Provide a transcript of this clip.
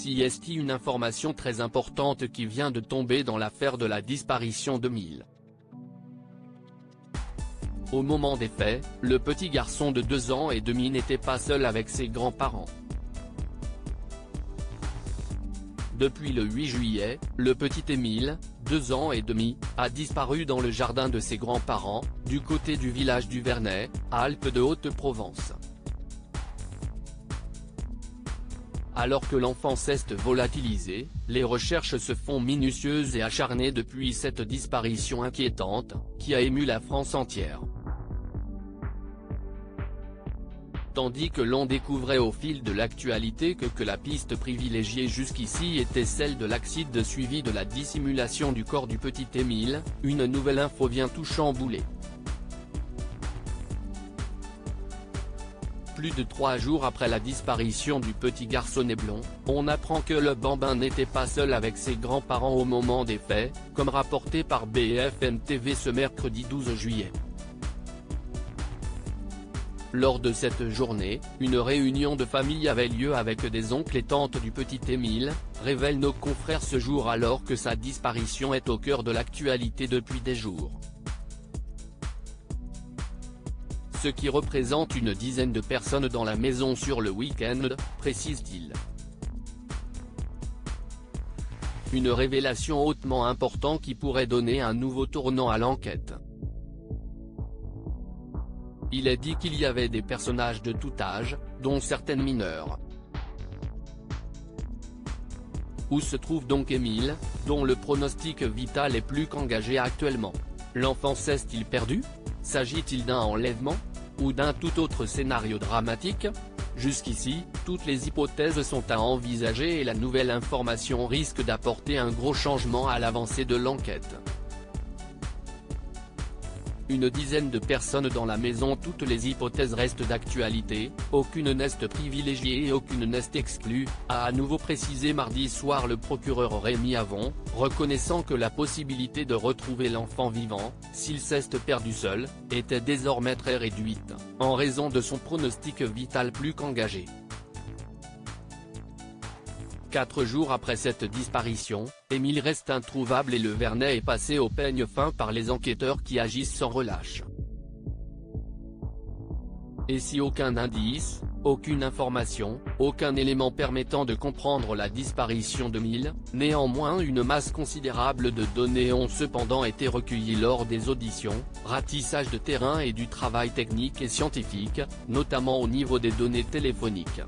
Si est une information très importante qui vient de tomber dans l'affaire de la disparition d'Émile. Au moment des faits, le petit garçon de 2 ans et demi n'était pas seul avec ses grands-parents. Depuis le 8 juillet, le petit Émile, 2 ans et demi, a disparu dans le jardin de ses grands-parents, du côté du village du Vernet, Alpes de Haute-Provence. Alors que l'enfant s'est volatilisé, les recherches se font minutieuses et acharnées depuis cette disparition inquiétante, qui a ému la France entière. Tandis que l'on découvrait au fil de l'actualité que la piste privilégiée jusqu'ici était celle de l'accident suivi de la dissimulation du corps du petit Émile, une nouvelle info vient tout chambouler. Plus de 3 jours après la disparition du petit garçonnet blond, on apprend que le bambin n'était pas seul avec ses grands-parents au moment des faits, comme rapporté par BFM TV ce mercredi 12 juillet. Lors de cette journée, une réunion de famille avait lieu avec des oncles et tantes du petit Émile, révèlent nos confrères ce jour alors que sa disparition est au cœur de l'actualité depuis des jours. Ce qui représente une dizaine de personnes dans la maison sur le week-end, précise-t-il. Une révélation hautement importante qui pourrait donner un nouveau tournant à l'enquête. Il est dit qu'il y avait des personnages de tout âge, dont certaines mineures. Où se trouve donc Émile, dont le pronostic vital est plus qu'engagé actuellement? L'enfant s'est-il perdu? S'agit-il d'un enlèvement? Ou d'un tout autre scénario dramatique? Jusqu'ici, toutes les hypothèses sont à envisager et la nouvelle information risque d'apporter un gros changement à l'avancée de l'enquête. Une dizaine de personnes dans la maison, toutes les hypothèses restent d'actualité, aucune n'est privilégiée et aucune n'est exclue, a à nouveau précisé mardi soir le procureur Rémi Avon, reconnaissant que la possibilité de retrouver l'enfant vivant, s'il s'est perdu seul, était désormais très réduite, en raison de son pronostic vital plus qu'engagé. 4 jours après cette disparition, Émile reste introuvable et le Vernet est passé au peigne fin par les enquêteurs qui agissent sans relâche. Et si aucun indice, aucune information, aucun élément permettant de comprendre la disparition d'Émile, néanmoins une masse considérable de données ont cependant été recueillies lors des auditions, ratissage de terrain et du travail technique et scientifique, notamment au niveau des données téléphoniques.